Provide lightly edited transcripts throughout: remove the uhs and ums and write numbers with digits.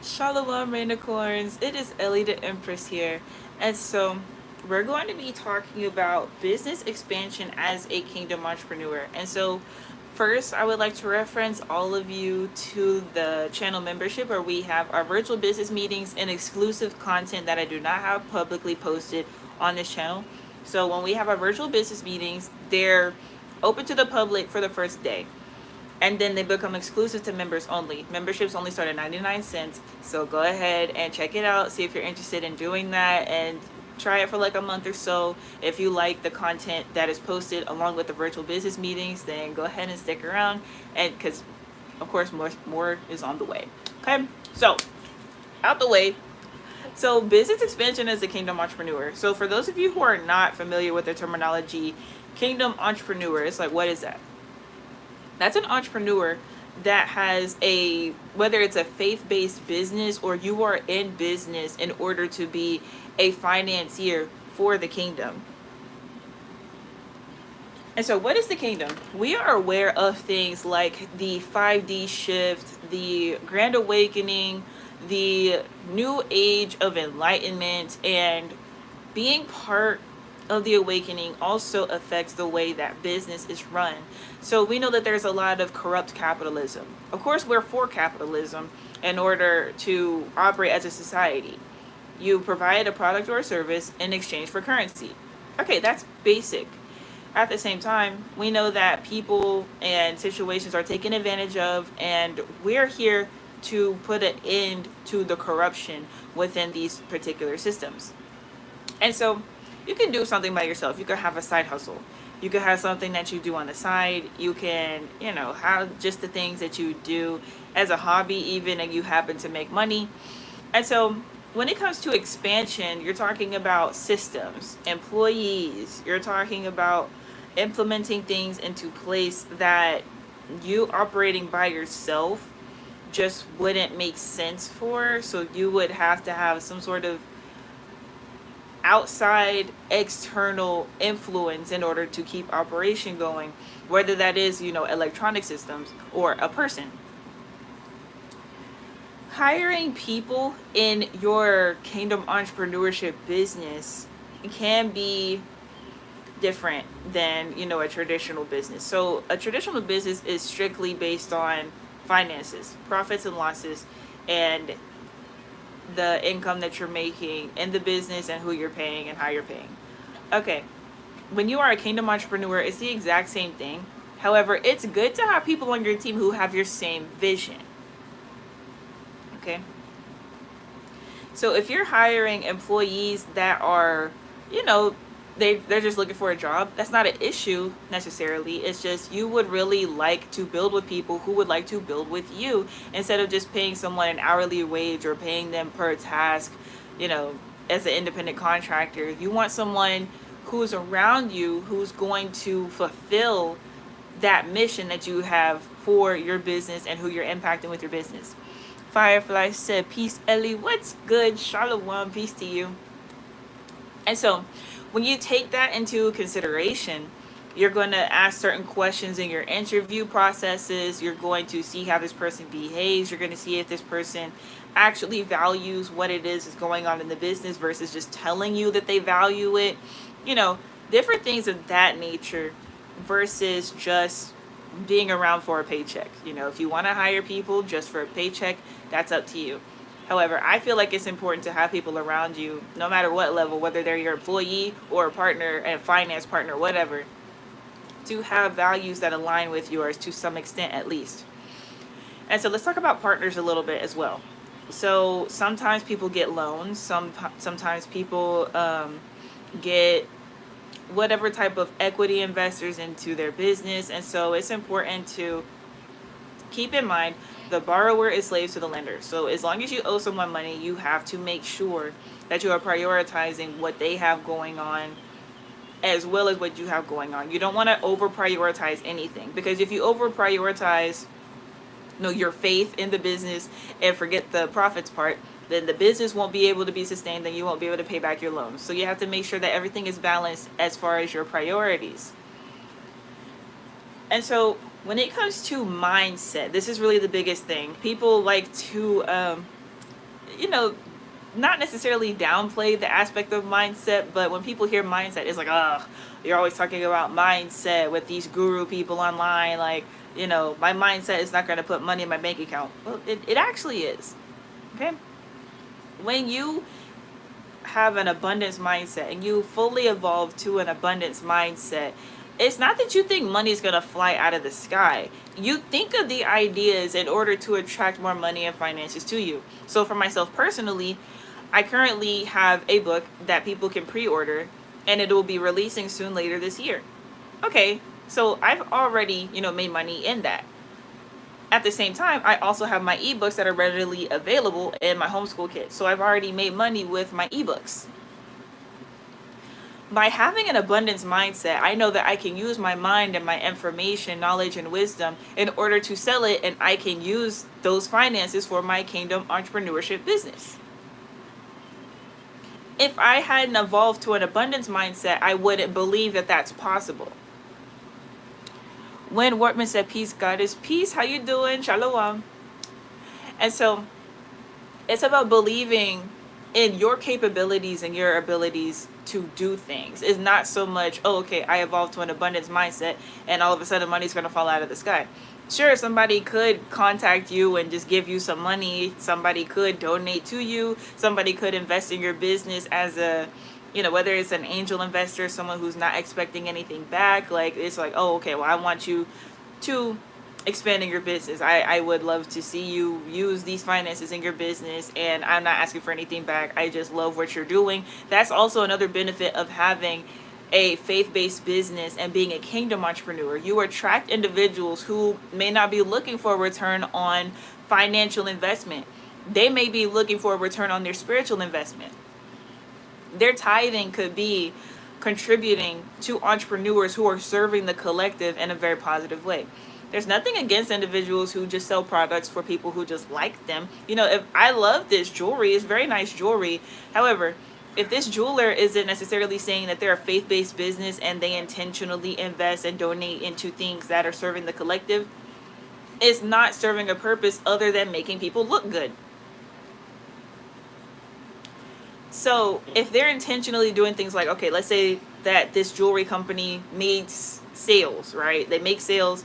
Shalom, Rainicorns. It is Ellie the Empress here. And so, we're going to be talking about business expansion as a kingdom entrepreneur. And so, first, I would like to reference all of you to the channel membership where we have our virtual business meetings and exclusive content that I do not have publicly posted on this channel. So, when we have our virtual business meetings, they're open to the public for the first day, and then they become exclusive to members only. Memberships only start at 99 cents. So go ahead and check it out. See if you're interested in doing that and try it for like a month or so. If you like the content that is posted along with the virtual business meetings, then go ahead and stick around. And because, of course, more is on the way. Okay, so out the way. So business expansion as a kingdom entrepreneur. So for those of you who are not familiar with the terminology, kingdom entrepreneur, it's like, what is that? That's an entrepreneur that has a, whether it's a faith-based business or you are in business in order to be a financier for the kingdom. And so what is the kingdom? We are aware of things like the 5D shift, the Grand Awakening, the New Age of Enlightenment, and being part of the awakening also affects the way that business is run. So we know that there's a lot of corrupt capitalism. Of course, we're for capitalism in order to operate as a society. You provide a product or a service in exchange for currency. Okay, that's basic. At the same time, we know that people and situations are taken advantage of, and we're here to put an end to the corruption within these particular systems. And so you can do something by yourself. You can have a side hustle. You can have something that you do on the side. You can, have just the things that you do as a hobby, even, and you happen to make money. And so when it comes to expansion, you're talking about systems, employees, you're talking about implementing things into place that you operating by yourself just wouldn't make sense for. So you would have to have some sort of outside external influence in order to keep operation going, whether that is electronic systems or a person. Hiring people in your kingdom entrepreneurship business can be different than a traditional business. So a traditional business is strictly based on finances, profits and losses, and the income that you're making in the business and who you're paying and how you're paying. Okay, when you are a kingdom entrepreneur, it's the exact same thing. However, it's good to have people on your team who have your same vision. Okay, so if you're hiring employees that are, they're just looking for a job, that's not an issue necessarily. It's just you would really like to build with people who would like to build with you, instead of just paying someone an hourly wage or paying them per task, as an independent contractor. You want someone who's around you who's going to fulfill that mission that you have for your business and who you're impacting with your business. Firefly said, peace, Ellie. What's good? Shalom, peace to you. And so when you take that into consideration, you're going to ask certain questions in your interview processes. You're going to see how this person behaves. You're going to see if this person actually values what it is going on in the business versus just telling you that they value it. Different things of that nature versus just being around for a paycheck. If you want to hire people just for a paycheck, that's up to you. However, I feel like it's important to have people around you, no matter what level, whether they're your employee or a partner, a finance partner, whatever, to have values that align with yours to some extent at least. And so let's talk about partners a little bit as well. So sometimes people get loans. Sometimes people get whatever type of equity investors into their business. And so it's important to keep in mind the borrower is slaves to the lender. So as long as you owe someone money, you have to make sure that you are prioritizing what they have going on as well as what you have going on. You don't want to over prioritize anything, because if you over prioritize your faith in the business and forget the profits part, then the business won't be able to be sustained, then you won't be able to pay back your loans. So you have to make sure that everything is balanced as far as your priorities. And so when it comes to mindset, this is really the biggest thing. People like to you know, not necessarily downplay the aspect of mindset, but when people hear mindset, it's like, ugh, you're always talking about mindset with these guru people online. Like, my mindset is not going to put money in my bank account. Well, it actually is. Okay. When you have an abundance mindset and you fully evolve to an abundance mindset, it's not that you think money is going to fly out of the sky. You think of the ideas in order to attract more money and finances to you. So for myself personally, I currently have a book that people can pre-order, and it will be releasing soon later this year. Okay, so I've already, made money in that. At the same time, I also have my ebooks that are readily available in my homeschool kit. So I've already made money with my ebooks. By having an abundance mindset, I know that I can use my mind and my information, knowledge, and wisdom in order to sell it, and I can use those finances for my kingdom entrepreneurship business. If I hadn't evolved to an abundance mindset, I wouldn't believe that that's possible. When Wortman said, peace, God is peace. How you doing? Shalom. And so it's about believing in your capabilities and your abilities to do things. It's not so much, oh, okay, I evolved to an abundance mindset and all of a sudden money's going to fall out of the sky. Sure, somebody could contact you and just give you some money. Somebody could donate to you. Somebody could invest in your business as a, whether it's an angel investor, someone who's not expecting anything back. Like, it's like, oh, okay, well, I want you to expanding your business. I would love to see you use these finances in your business, and I'm not asking for anything back. I just love what you're doing. That's also another benefit of having a faith-based business and being a kingdom entrepreneur. You attract individuals who may not be looking for a return on financial investment. They may be looking for a return on their spiritual investment. Their tithing could be contributing to entrepreneurs who are serving the collective in a very positive way. There's nothing against individuals who just sell products for people who just like them. If I love this jewelry, it's very nice jewelry. However, if this jeweler isn't necessarily saying that they're a faith-based business and they intentionally invest and donate into things that are serving the collective, it's not serving a purpose other than making people look good. So if they're intentionally doing things like, okay, let's say that this jewelry company makes sales, right? They make sales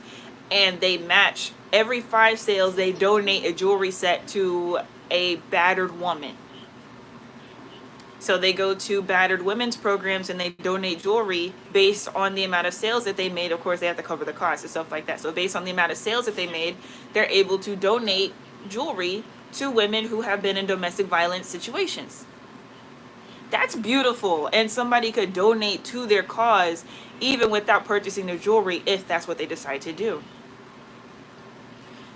and they match every 5 sales, they donate a jewelry set to a battered woman. So they go to battered women's programs and they donate jewelry based on the amount of sales that they made. Of course, they have to cover the costs and stuff like that. So based on the amount of sales that they made, they're able to donate jewelry to women who have been in domestic violence situations. That's beautiful. And somebody could donate to their cause even without purchasing their jewelry if that's what they decide to do.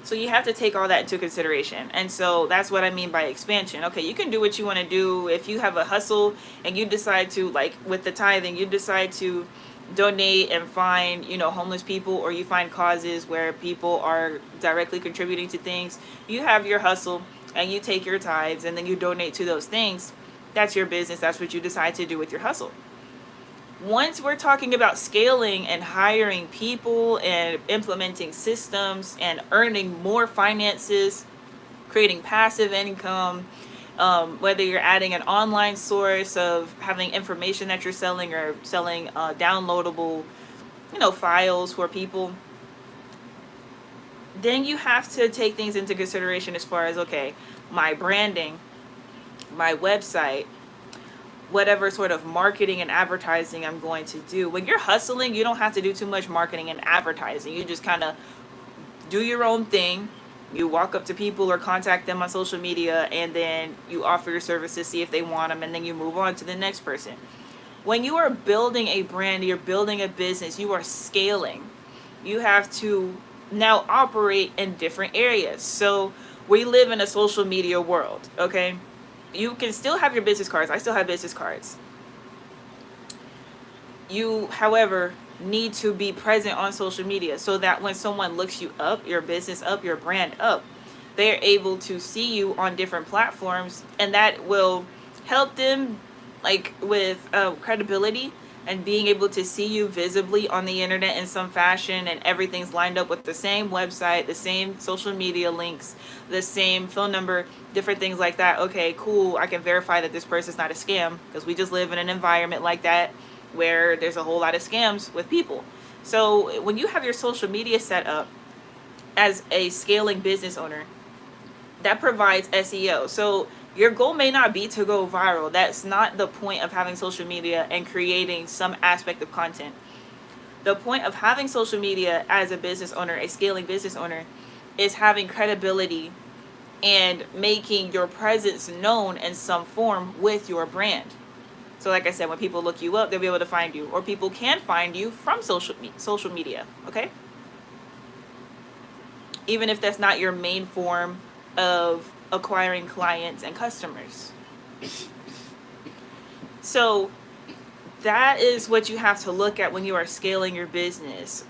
So you have to take all that into consideration. And so that's what I mean by expansion. Okay, you can do what you want to do. If you have a hustle and you decide to, like with the tithing, you decide to donate and find, homeless people, or you find causes where people are directly contributing to things. You have your hustle and you take your tithes and then you donate to those things. That's your business. That's what you decide to do with your hustle. Once we're talking about scaling and hiring people and implementing systems and earning more finances, creating passive income, whether you're adding an online source of having information that you're selling or selling downloadable, files for people, then you have to take things into consideration as far as, okay, my branding, my website, whatever sort of marketing and advertising I'm going to do. When you're hustling, you don't have to do too much marketing and advertising. You just kind of do your own thing. You walk up to people or contact them on social media, and then you offer your services, see if they want them, and then you move on to the next person. When you are building a brand, you're building a business, you are scaling. You have to now operate in different areas. So we live in a social media world, okay? You can still have your business cards. I still have business cards. You, however, need to be present on social media so that when someone looks you up, your business up, your brand up, they're able to see you on different platforms, and that will help them, like with credibility. and being able to see you visibly on the internet in some fashion, and everything's lined up with the same website, the same social media links, the same phone number, different things like that. Okay, cool. I can verify that this person's not a scam, because we just live in an environment like that where there's a whole lot of scams with people. So when you have your social media set up as a scaling business owner, that provides SEO. So your goal may not be to go viral. That's not the point of having social media and creating some aspect of content. The point of having social media as a business owner, a scaling business owner, is having credibility and making your presence known in some form with your brand. So like I said, when people look you up, they'll be able to find you, or people can find you from social media, okay? Even if that's not your main form of acquiring clients and customers. So that is what you have to look at when you are scaling your business.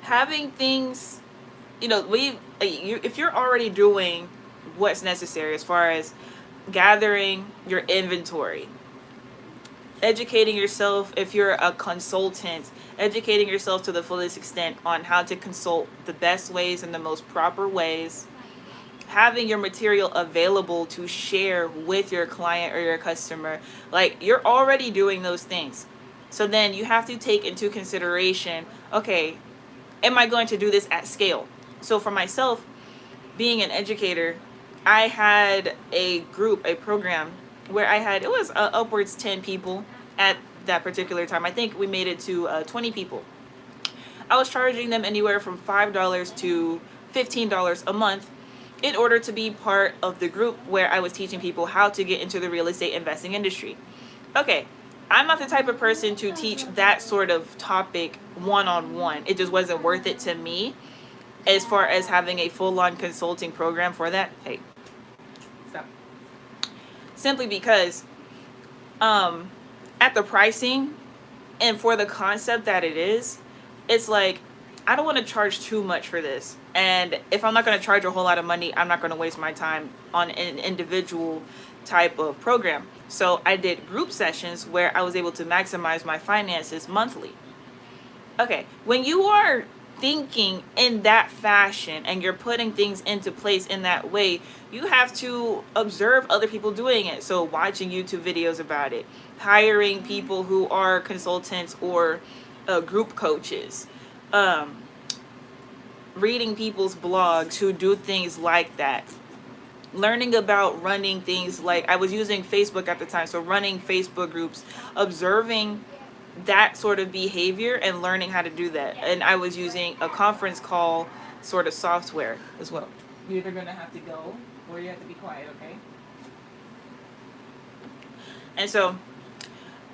Having things, if you're already doing what's necessary as far as gathering your inventory, educating yourself, if you're a consultant, educating yourself to the fullest extent on how to consult the best ways and the most proper ways, having your material available to share with your client or your customer, like you're already doing those things. So then you have to take into consideration, okay, am I going to do this at scale? So for myself, being an educator, I had a program where I had, it was upwards 10 people at that particular time. I think we made it to 20 people. I was charging them anywhere from $5 to $15 a month in order to be part of the group where I was teaching people how to get into the real estate investing industry. Okay, I'm not the type of person to teach that sort of topic one-on-one. It just wasn't worth it to me as far as having a full-on consulting program for that. Hey, stop. Simply because at the pricing and for the concept that it is, it's like, I don't want to charge too much for this. And if I'm not going to charge a whole lot of money, I'm not going to waste my time on an individual type of program. So I did group sessions where I was able to maximize my finances monthly. Okay, when you are thinking in that fashion and you're putting things into place in that way, you have to observe other people doing it. So watching YouTube videos about it, hiring people who are consultants or group coaches, reading people's blogs who do things like that, learning about running things like, I was using Facebook at the time, so running Facebook groups, observing that sort of behavior and learning how to do that. And I was using a conference call sort of software as well. You're either going to have to go or you have to be quiet, okay? And so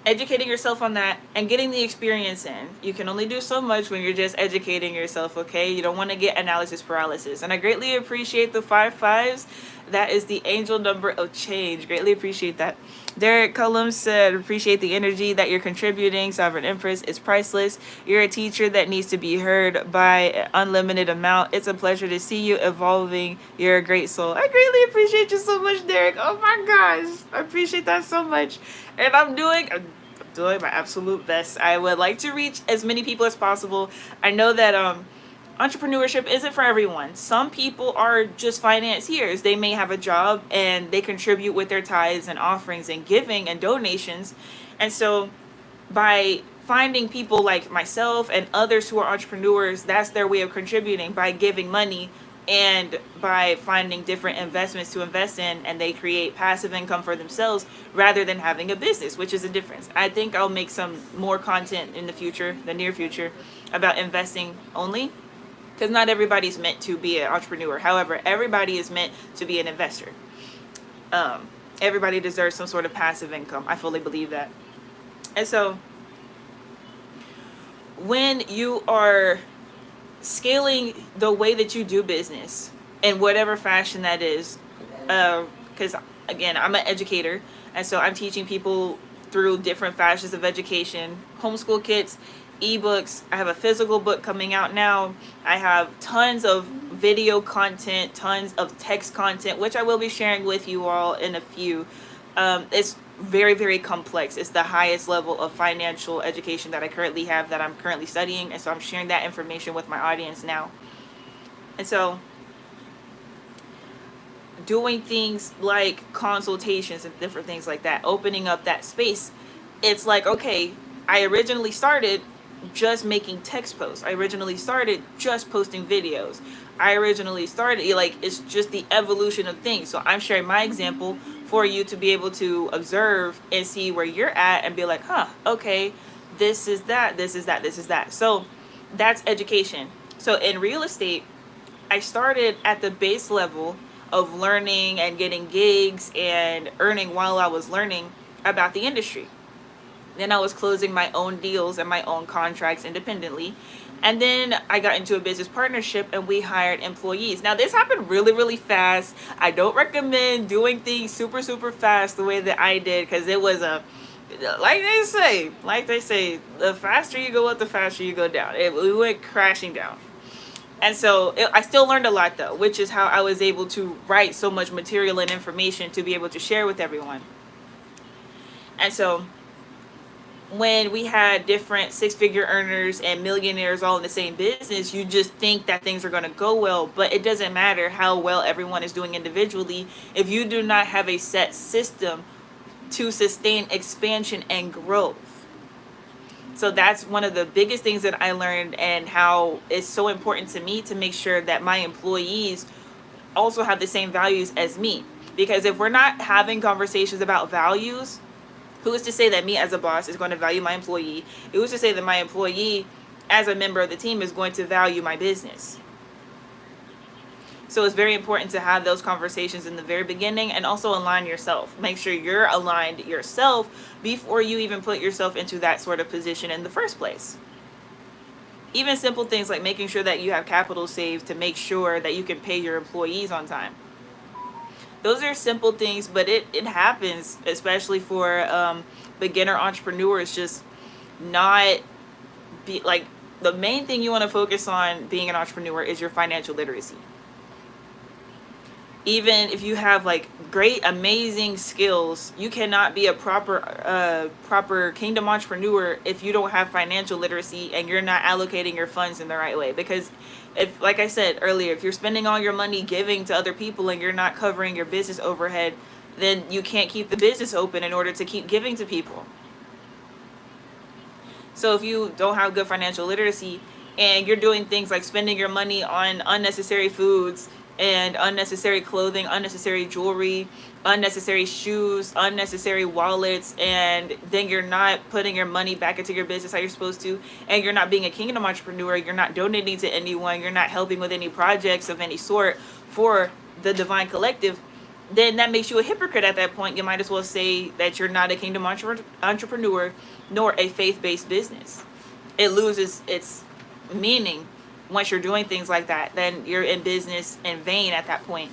educating yourself on that and getting the experience in. You can only do so much when you're just educating yourself, okay? You don't want to get analysis paralysis. And I greatly appreciate the 5 5s. That is the angel number of change. Greatly appreciate that. Derek Cullum said, appreciate the energy that you're contributing. Sovereign Empress is priceless. You're a teacher that needs to be heard by an unlimited amount. It's a pleasure to see you evolving. You're a great soul. I greatly appreciate you so much, Derek. Oh my gosh. I appreciate that so much. And I'm doing my absolute best. I would like to reach as many people as possible. I know that entrepreneurship isn't for everyone. Some people are just financiers. They may have a job and they contribute with their tithes and offerings and giving and donations. And so by finding people like myself and others who are entrepreneurs, that's their way of contributing, by giving money and by finding different investments to invest in, and they create passive income for themselves rather than having a business, which is a difference. I think I'll make some more content in the near future, about investing only, because not everybody's meant to be an entrepreneur. However, everybody is meant to be an investor. Everybody deserves some sort of passive income. I fully believe that. And so when you are scaling the way that you do business in whatever fashion that is, because again, I'm an educator, and so I'm teaching people through different fashions of education, homeschool kits, ebooks. I have a physical book coming out now. I have tons of video content, tons of text content, which I will be sharing with you all in a few. It's very, very complex. It's the highest level of financial education that I currently have, that I'm currently studying. And so I'm sharing that information with my audience now. And so doing things like consultations and different things like that, opening up that space, it's like, okay, I originally started just making text posts. I originally started just posting videos. I originally started, like, it's just the evolution of things. So I'm sharing my example for you to be able to observe and see where you're at and be like, huh, okay, this is that, this is that, this is that. So that's education. So in real estate, I started at the base level of learning and getting gigs and earning while I was learning about the industry. Then I was closing my own deals and my own contracts independently. And then I got into a business partnership and we hired employees. Now, this happened really, really fast. I don't recommend doing things super, super fast the way that I did, because it was like they say, the faster you go up, the faster you go down. We went crashing down. And so I still learned a lot, though, which is how I was able to write so much material and information to be able to share with everyone. And so when we had different six-figure earners and millionaires all in the same business, you just think that things are going to go well, but it doesn't matter how well everyone is doing individually if you do not have a set system to sustain expansion and growth. So that's one of the biggest things that I learned, and how it's so important to me to make sure that my employees also have the same values as me. Because if we're not having conversations about values, who is to say that me as a boss is going to value my employee? Who's to say that my employee as a member of the team is going to value my business? So it's very important to have those conversations in the very beginning, and also align yourself. Make sure you're aligned yourself before you even put yourself into that sort of position in the first place. Even simple things like making sure that you have capital saved to make sure that you can pay your employees on time. Those are simple things, but it happens, especially for beginner entrepreneurs. Just not be like, the main thing you want to focus on being an entrepreneur is your financial literacy. Even if you have like great, amazing skills, you cannot be a proper kingdom entrepreneur if you don't have financial literacy and you're not allocating your funds in the right way. Because if, like I said earlier, if you're spending all your money giving to other people and you're not covering your business overhead, then you can't keep the business open in order to keep giving to people. So if you don't have good financial literacy and you're doing things like spending your money on unnecessary foods and unnecessary clothing, unnecessary jewelry, unnecessary shoes, unnecessary wallets, and then you're not putting your money back into your business how you're supposed to, and you're not being a kingdom entrepreneur, you're not donating to anyone, you're not helping with any projects of any sort for the Divine Collective, then that makes you a hypocrite at that point. You might as well say that you're not a kingdom entrepreneur nor a faith-based business. It loses its meaning once you're doing things like that. Then you're in business in vain at that point.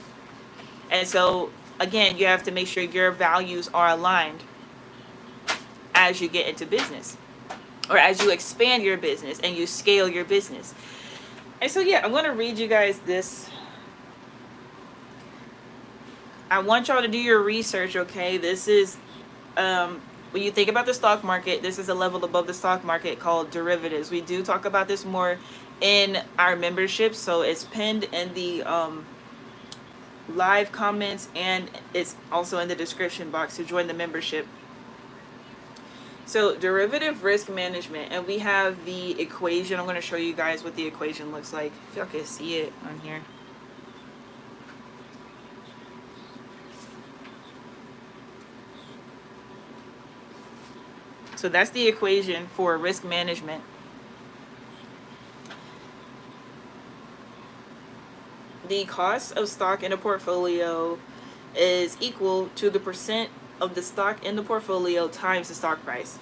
And so again, you have to make sure your values are aligned as you get into business, or as you expand your business and you scale your business. And so yeah, I'm going to read you guys this. I want y'all to do your research, okay? This is when you think about the stock market, this is a level above the stock market called derivatives. We do talk about this more in our membership, so it's pinned in the live comments, and it's also in the description box to join the membership. So derivative risk management, and we have the equation. I'm going to show you guys what the equation looks like, if y'all can see it on here. So that's the equation for risk management. The cost of stock in a portfolio is equal to the percent of the stock in the portfolio times the stock price.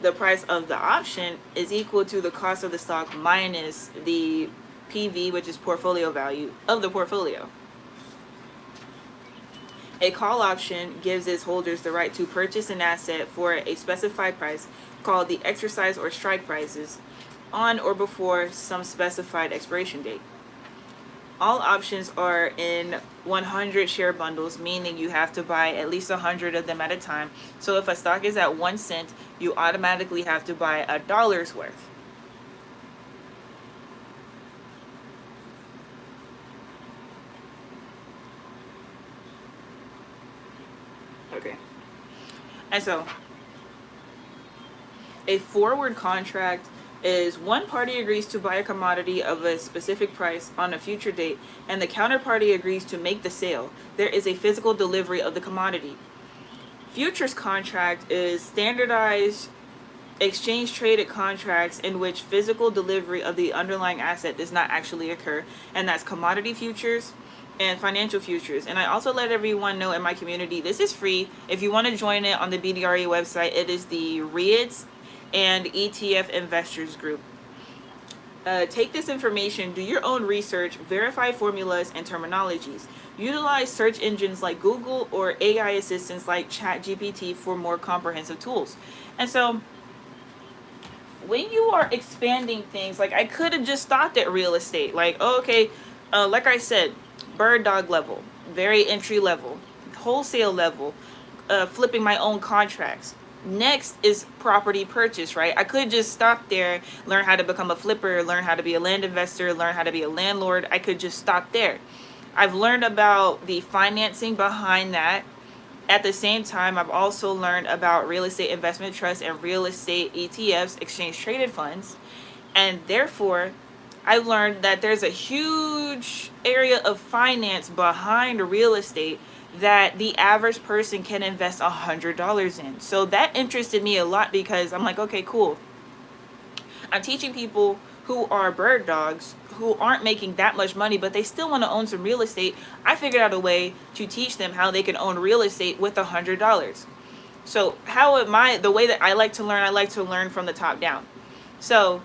The price of the option is equal to the cost of the stock minus the PV, which is portfolio value of the portfolio. A call option gives its holders the right to purchase an asset for a specified price, called the exercise or strike prices, on or before some specified expiration date. All options are in 100 share bundles, meaning you have to buy at least 100 of them at a time. So if a stock is at 1 cent, you automatically have to buy $1 worth. Okay. And so a forward contract is one party agrees to buy a commodity of a specific price on a future date, and the counterparty agrees to make the sale. There is a physical delivery of the commodity. Futures contract is standardized exchange traded contracts in which physical delivery of the underlying asset does not actually occur, and that's commodity futures and financial futures. And I also let everyone know in my community, this is free. If you want to join it on the BDRA website, it is the REITs and ETF investors group. Take this information, do your own research, verify formulas and terminologies. Utilize search engines like Google or AI assistants like ChatGPT for more comprehensive tools. And so when you are expanding things, like I could have just stopped at real estate. Like, oh, okay, like I said, bird dog level, very entry level, wholesale level, flipping my own contracts. Next is property purchase, right? I could just stop there, learn how to become a flipper, learn how to be a land investor, learn how to be a landlord. I could just stop there. I've learned about the financing behind that. At the same time, I've also learned about real estate investment trusts and real estate ETFs, exchange traded funds. And therefore, I learned that there's a huge area of finance behind real estate that the average person can invest $100 in. So that interested me a lot because I'm like, okay, cool. I'm teaching people who are bird dogs who aren't making that much money, but they still want to own some real estate. I figured out a way to teach them how they can own real estate with $100. So the way that I like to learn from the top down. So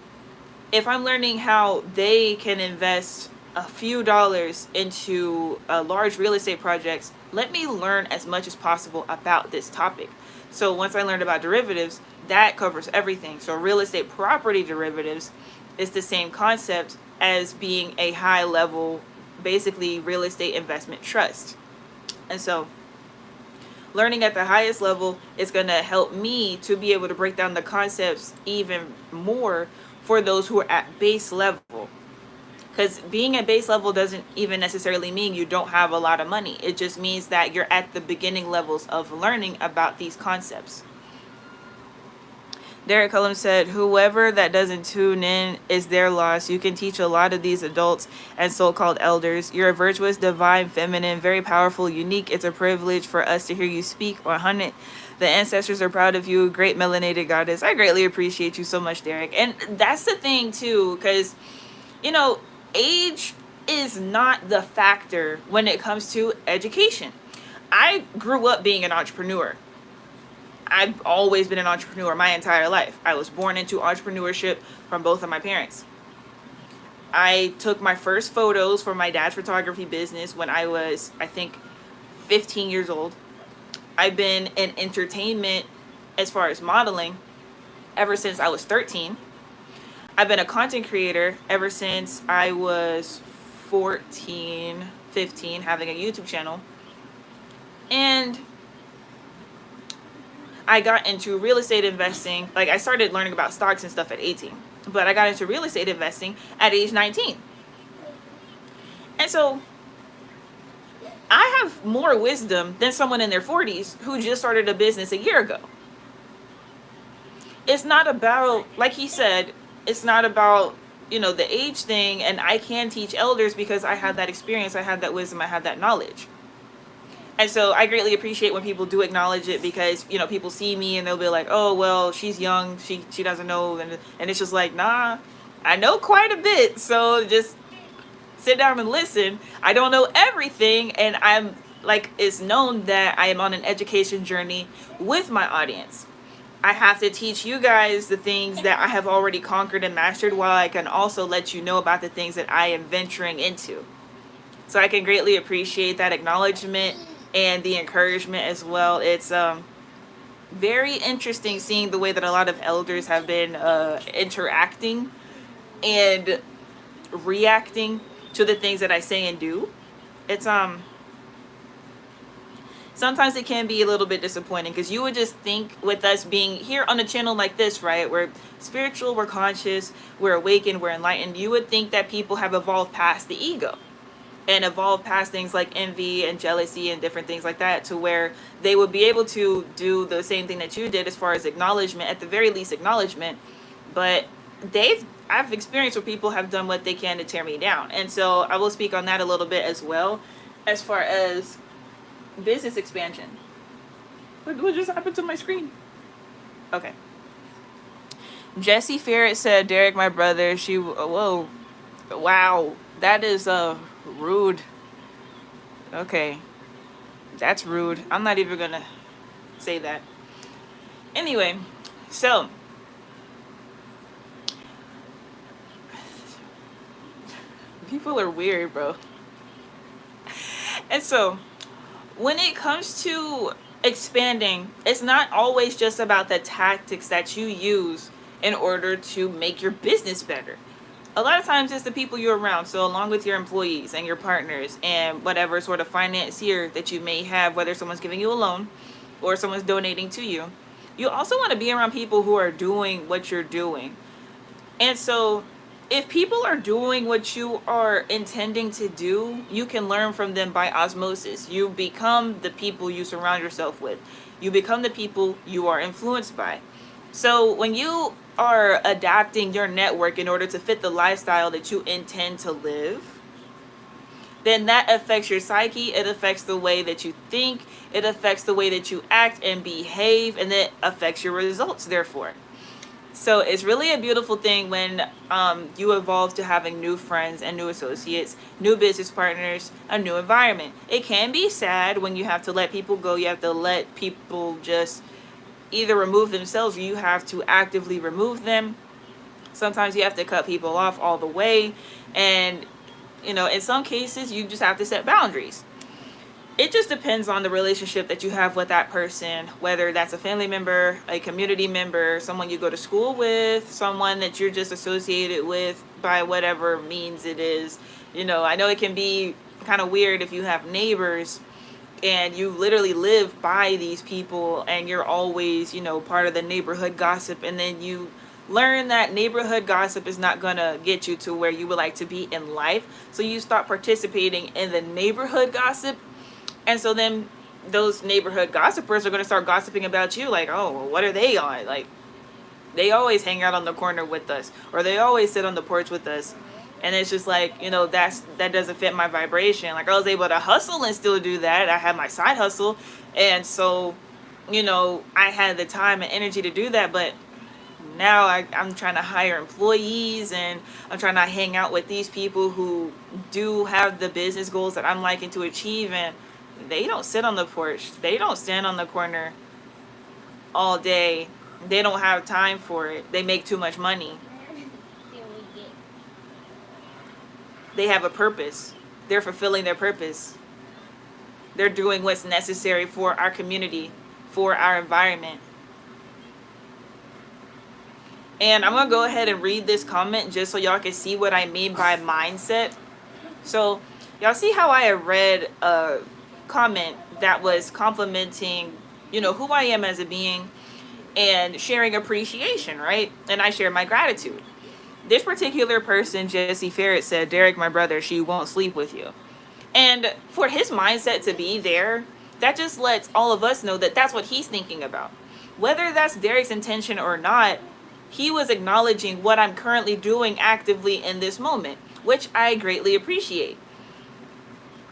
if I'm learning how they can invest a few dollars into large real estate projects, let me learn as much as possible about this topic. So once I learned about derivatives, that covers everything. So real estate property derivatives is the same concept as being a high level, basically real estate investment trust. And so learning at the highest level is going to help me to be able to break down the concepts even more for those who are at base level. Because being at base level doesn't even necessarily mean you don't have a lot of money. It just means that you're at the beginning levels of learning about these concepts. Derek Cullum said, whoever that doesn't tune in is their loss. You can teach a lot of these adults and so-called elders. You're a virtuous, divine, feminine, very powerful, unique. It's a privilege for us to hear you speak 100. The ancestors are proud of you. Great melanated goddess. I greatly appreciate you so much, Derek. And that's the thing, too, because, age is not the factor when it comes to education. I grew up being an entrepreneur. I've always been an entrepreneur my entire life. I was born into entrepreneurship from both of my parents. I took my first photos for my dad's photography business when I was, I think, 15 years old. I've been in entertainment as far as modeling ever since I was 13. I've been a content creator ever since I was 14, 15, having a YouTube channel. And I got into real estate investing. Like, I started learning about stocks and stuff at 18, but I got into real estate investing at age 19. And so I have more wisdom than someone in their 40s who just started a business a year ago. It's not about, like he said, it's not about, the age thing. And I can teach elders because I have that experience, I have that wisdom, I have that knowledge. And so I greatly appreciate when people do acknowledge it because, people see me and they'll be like, oh, well, she's young. She doesn't know. And it's just like, nah, I know quite a bit. So just sit down and listen. I don't know everything. And I'm like, it's known that I am on an education journey with my audience. I have to teach you guys the things that I have already conquered and mastered while I can also let you know about the things that I am venturing into. So I can greatly appreciate that acknowledgement and the encouragement as well. It's very interesting seeing the way that a lot of elders have been interacting and reacting to the things that I say and do. It's sometimes it can be a little bit disappointing because you would just think with us being here on a channel like this, right? We're spiritual, we're conscious, we're awakened, we're enlightened. You would think that people have evolved past the ego and evolved past things like envy and jealousy and different things like that, to where they would be able to do the same thing that you did as far as acknowledgement, at the very least acknowledgement. But I've experienced where people have done what they can to tear me down. And so I will speak on that a little bit as well, as far as business expansion. What just happened to my screen? Okay. Jesse Ferret said, Derek, my brother, whoa, wow, that is rude. Okay, that's rude. I'm not even gonna say that. Anyway, so people are weird, bro. And so when it comes to expanding, it's not always just about the tactics that you use in order to make your business better. A lot of times it's the people you're around. So along with your employees and your partners and whatever sort of financier that you may have, whether someone's giving you a loan or someone's donating to you, you also want to be around people who are doing what you're doing. And so if people are doing what you are intending to do, you can learn from them by osmosis. You become the people you surround yourself with. You become the people you are influenced by. So when you are adapting your network in order to fit the lifestyle that you intend to live, then that affects your psyche. It affects the way that you think. It affects the way that you act and behave, and it affects your results, therefore. So it's really a beautiful thing when you evolve to having new friends and new associates, new business partners, a new environment. It can be sad when you have to let people go. You have to let people just either remove themselves, or you have to actively remove them. Sometimes you have to cut people off all the way. And, in some cases, you just have to set boundaries. It just depends on the relationship that you have with that person, whether that's a family member, a community member, someone you go to school with, someone that you're just associated with by whatever means it is. I know it can be kind of weird if you have neighbors and you literally live by these people and you're always, part of the neighborhood gossip, and then you learn that neighborhood gossip is not going to get you to where you would like to be in life. So you stop participating in the neighborhood gossip. And so then those neighborhood gossipers are going to start gossiping about you, like, oh, well, what are they on? Like, they always hang out on the corner with us, or they always sit on the porch with us. And it's just like, that doesn't fit my vibration. Like, I was able to hustle and still do that. I had my side hustle. And so, I had the time and energy to do that. But now I'm trying to hire employees, and I'm trying to hang out with these people who do have the business goals that I'm liking to achieve. And they don't sit on the porch. They don't stand on the corner all day. They don't have time for it. They make too much money. They have a purpose. They're fulfilling their purpose. They're doing what's necessary for our community, for our environment. And I'm going to go ahead and read this comment just so y'all can see what I mean by mindset. So y'all see how I have read a comment that was complimenting, who I am as a being and sharing appreciation, right? And I share my gratitude. This particular person, Jesse Ferret, said, Derek, my brother, she won't sleep with you. And for his mindset to be there, that just lets all of us know that that's what he's thinking about. Whether that's Derek's intention or not, he was acknowledging what I'm currently doing actively in this moment, which I greatly appreciate.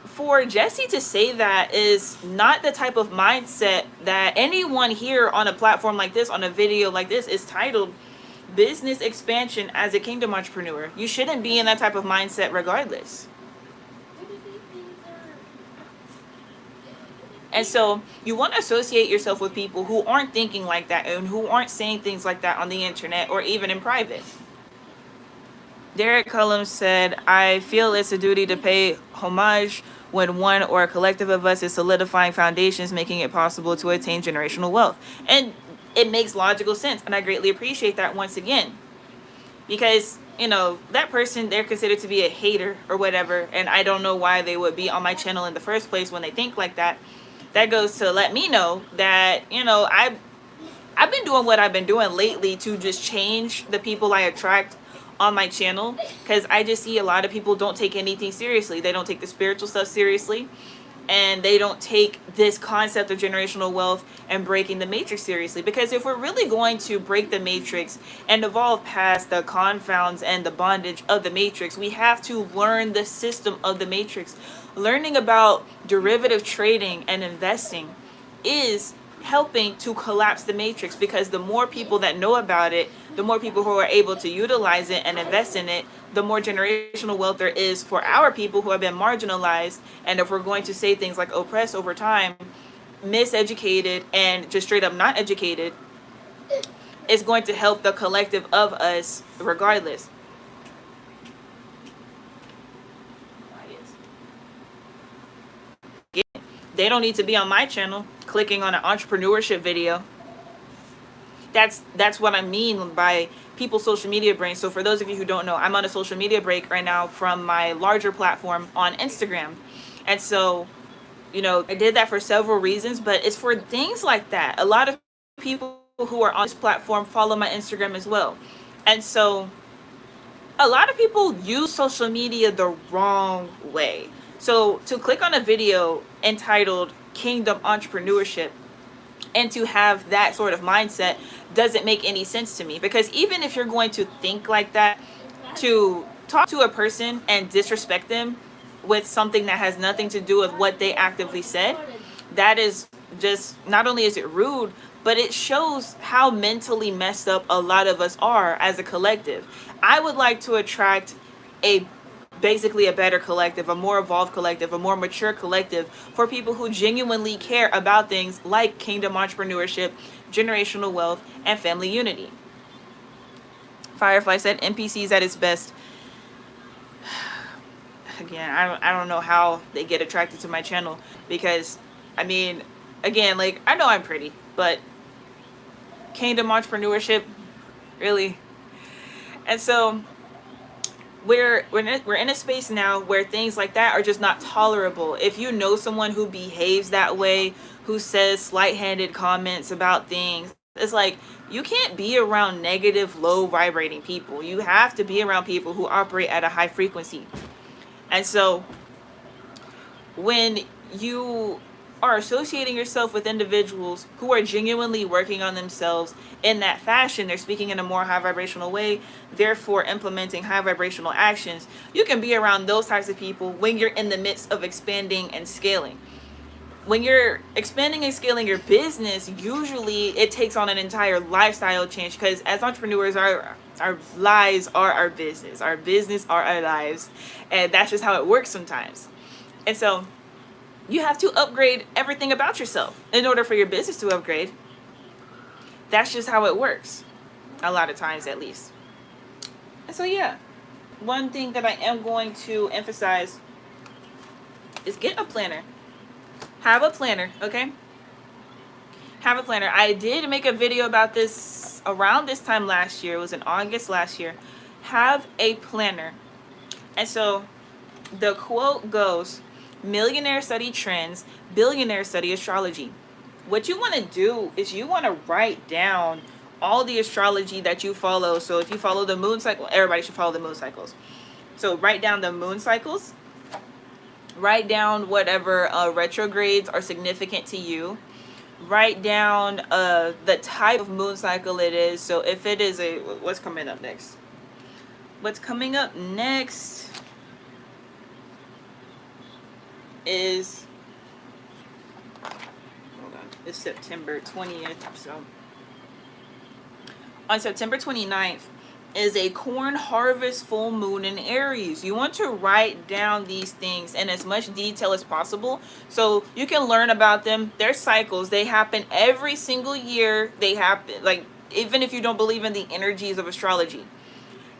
For Jesse to say that is not the type of mindset that anyone here on a platform like this, on a video like this, is titled Business Expansion as a Kingdom Entrepreneur. You shouldn't be in that type of mindset regardless. And so you want to associate yourself with people who aren't thinking like that and who aren't saying things like that on the internet or even in private. Derek Cullum said, I feel it's a duty to pay homage when one or a collective of us is solidifying foundations, making it possible to attain generational wealth. And it makes logical sense, and I greatly appreciate that once again. Because, that person, they're considered to be a hater or whatever, and I don't know why they would be on my channel in the first place when they think like that. That goes to let me know that, I've been doing what I've been doing lately to just change the people I attract on my channel, because I just see a lot of people don't take anything seriously. They don't take the spiritual stuff seriously, and they don't take this concept of generational wealth and breaking the matrix seriously. Because if we're really going to break the matrix and evolve past the confounds and the bondage of the matrix, we have to learn the system of the matrix. Learning about derivative trading and investing is helping to collapse the matrix, because the more people that know about it, the more people who are able to utilize it and invest in it, the more generational wealth there is for our people who have been marginalized. And if we're going to say things like oppressed over time, miseducated, and just straight up not educated, it's going to help the collective of us regardless. They don't need to be on my channel clicking on an entrepreneurship video. That's what I mean by people's social media brain. So for those of you who don't know, I'm on a social media break right now from my larger platform on Instagram. And so, I did that for several reasons, but it's for things like that. A lot of people who are on this platform follow my Instagram as well. And so a lot of people use social media the wrong way. So to click on a video entitled Kingdom Entrepreneurship and to have that sort of mindset doesn't make any sense to me. Because even if you're going to think like that, to talk to a person and disrespect them with something that has nothing to do with what they actively said, that is just, not only is it rude, but it shows how mentally messed up a lot of us are as a collective. I would like to attract basically a better collective, a more evolved collective, a more mature collective, for people who genuinely care about things like kingdom entrepreneurship, generational wealth, and family unity. Firefly said NPCs at its best. Again, I don't know how they get attracted to my channel, because again, like, I know I'm pretty, but kingdom entrepreneurship, really? And so we're in a space now where things like that are just not tolerable. If you know someone who behaves that way, who says slight-handed comments about things, it's like, you can't be around negative, low vibrating people. You have to be around people who operate at a high frequency. And so when you are associating yourself with individuals who are genuinely working on themselves in that fashion, they're speaking in a more high vibrational way, therefore implementing high vibrational actions, you can be around those types of people when you're in the midst of expanding and scaling. When you're expanding and scaling your business, usually it takes on an entire lifestyle change, because as entrepreneurs, our lives are our business are our lives, and that's just how it works sometimes. And so you have to upgrade everything about yourself in order for your business to upgrade. That's just how it works, a lot of times at least. And so yeah, one thing that I am going to emphasize is get a planner. Have a planner, okay? Have a planner. I did make a video about this around this time last year. It was in August last year. Have a planner. And so the quote goes, millionaires study trends, billionaires study astrology. What you want to do is you want to write down all the astrology that you follow. So if you follow the moon cycle, everybody should follow the moon cycles. So write down the moon cycles. Write down whatever retrogrades are significant to you. Write down the type of moon cycle it is. So if it is what's coming up next? What's coming up next is, hold on, it's September 20th. So on September 29th is a corn harvest full moon in Aries. You want to write down these things in as much detail as possible so you can learn about them. Their cycles, they happen every single year. They happen, like, even if you don't believe in the energies of astrology,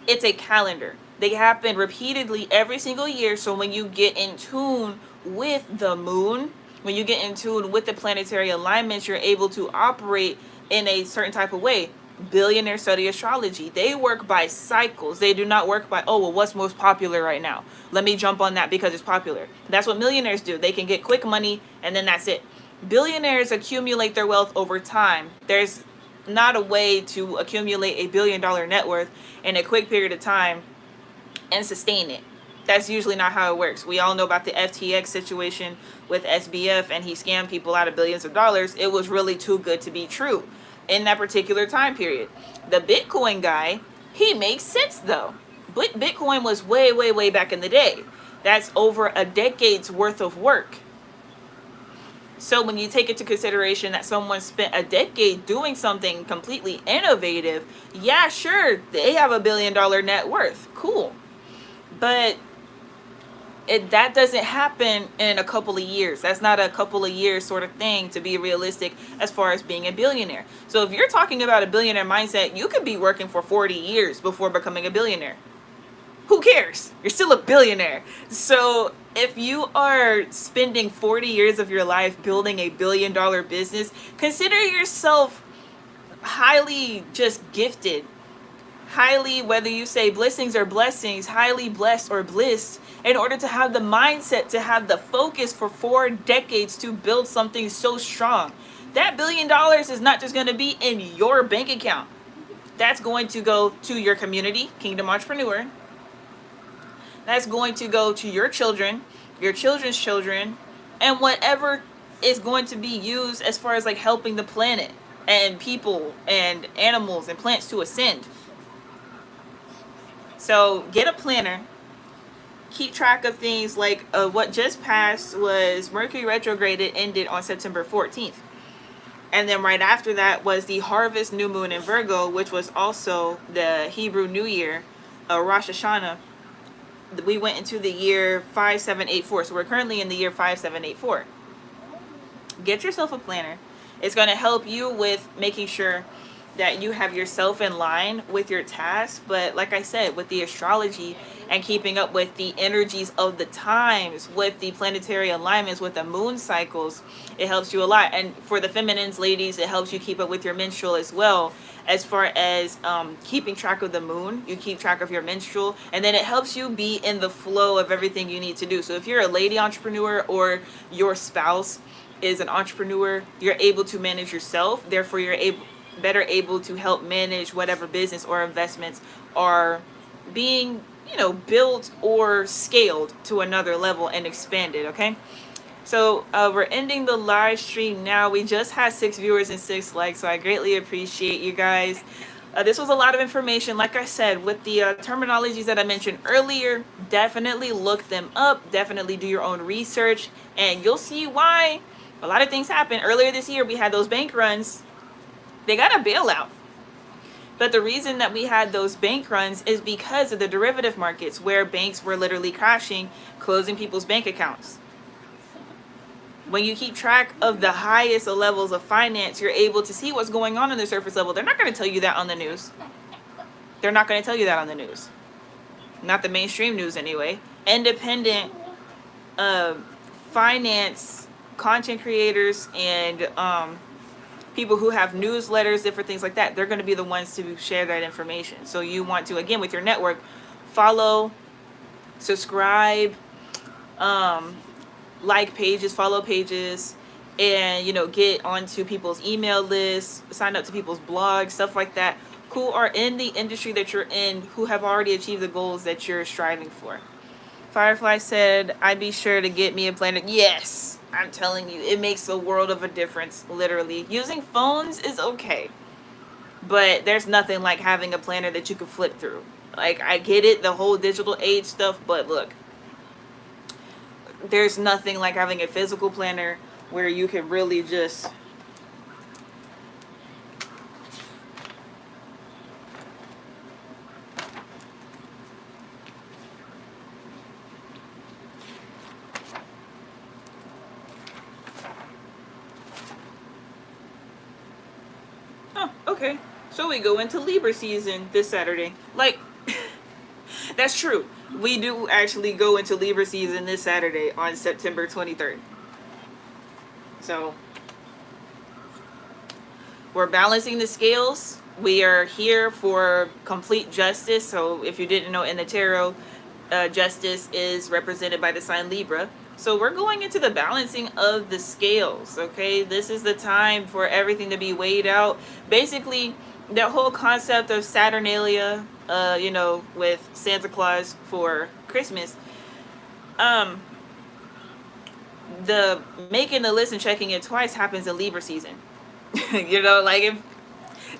it's a calendar. They happen repeatedly every single year. So when you get in tune with the moon, when you get in tune with the planetary alignments, you're able to operate in a certain type of way. Billionaires study astrology. They work by cycles. They do not work by, oh, well, what's most popular right now? Let me jump on that because it's popular. That's what millionaires do. They can get quick money and then that's it. Billionaires accumulate their wealth over time. There's not a way to accumulate $1 billion net worth in a quick period of time and sustain it. That's usually not how it works. We all know about the FTX situation with SBF, and he scammed people out of billions of dollars. It was really too good to be true in that particular time period. The Bitcoin guy, he makes sense though. But Bitcoin was way, way, way back in the day. That's over a decade's worth of work. So when you take into consideration that someone spent a decade doing something completely innovative, yeah, sure, they have $1 billion net worth. Cool. But that doesn't happen in a couple of years. That's not a couple of years sort of thing to be realistic as far as being a billionaire. So if you're talking about a billionaire mindset, you could be working for 40 years before becoming a billionaire. Who cares? You're still a billionaire. So if you are spending 40 years of your life building a $1 billion business, consider yourself highly just gifted. Highly, whether you say blessings or blessings, highly blessed or blissed, in order to have the mindset, to have the focus for 4 decades to build something so strong. That $1 billion is not just going to be in your bank account. That's going to go to your community, Kingdom Entrepreneur. That's going to go to your children, your children's children, and whatever is going to be used as far as like helping the planet and people and animals and plants to ascend. So get a planner. Keep track of things like what just passed was Mercury retrograde. Ended on September 14th. And then right after that was the harvest new moon in Virgo, which was also the Hebrew New Year, Rosh Hashanah. We went into the year 5784. So we're currently in the year 5784. Get yourself a planner. It's going to help you with making sure that you have yourself in line with your tasks. But like I said, with the astrology and keeping up with the energies of the times, with the planetary alignments, with the moon cycles, it helps you a lot. And for the feminines, ladies, it helps you keep up with your menstrual as well. As far as keeping track of the moon, you keep track of your menstrual, and then it helps you be in the flow of everything you need to do. So if you're a lady entrepreneur or your spouse is an entrepreneur, you're able to manage yourself. Therefore, you're better able to help manage whatever business or investments are being, built or scaled to another level and expanded. Okay. So we're ending the live stream now. We just had 6 viewers and 6 likes, so I greatly appreciate you guys. This was a lot of information. Like I said, with the terminologies that I mentioned earlier, definitely look them up. Definitely do your own research, and you'll see why a lot of things happen. Earlier this year, we had those bank runs. They got a bailout. But the reason that we had those bank runs is because of the derivative markets, where banks were literally crashing, closing people's bank accounts. When you keep track of the highest levels of finance, you're able to see what's going on the surface level. They're not going to tell you that on the news. They're not going to tell you that on the news. Not the mainstream news anyway. Independent finance content creators and people who have newsletters, different things like that, they're going to be the ones to share that information. So you want to, again, with your network, follow, subscribe, like pages, follow pages, and get onto people's email lists, sign up to people's blogs, stuff like that, who are in the industry that you're in, who have already achieved the goals that you're striving for. Firefly said, I'd be sure to get me a planner. Yes, I'm telling you, it makes a world of a difference. Literally, using phones is okay, but there's nothing like having a planner that you can flip through. Like, I get it, the whole digital age stuff, but look, there's nothing like having a physical planner where you can really just okay. So we go into Libra season this Saturday. Like, that's true. We do actually go into Libra season this Saturday on September 23rd. So we're balancing the scales. We are here for complete justice. So if you didn't know, in the tarot, justice is represented by the sign Libra. So we're going into the balancing of the scales. Okay, this is the time for everything to be weighed out. Basically, the whole concept of Saturnalia, with Santa Claus for Christmas, um, the making the list and checking it twice happens in Libra season. Like, if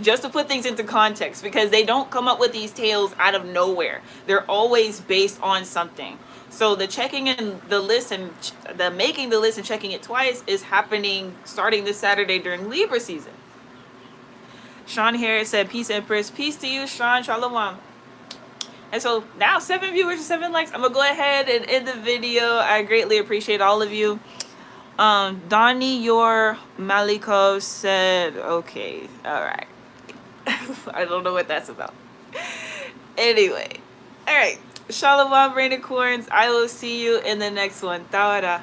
just to put things into context, because they don't come up with these tales out of nowhere. They're always based on something. So the checking in the list and the making the list and checking it twice is happening starting this Saturday during Libra season. Sean Harris said, "Peace, Empress." Peace to you, Sean. Shalom. And so now 7 viewers and 7 likes. I'm going to go ahead and end the video. I greatly appreciate all of you. Donnie, your Malikov said, okay, all right. I don't know what that's about. Anyway, all right. Shalom, Rainicorns. I will see you in the next one. Tawara.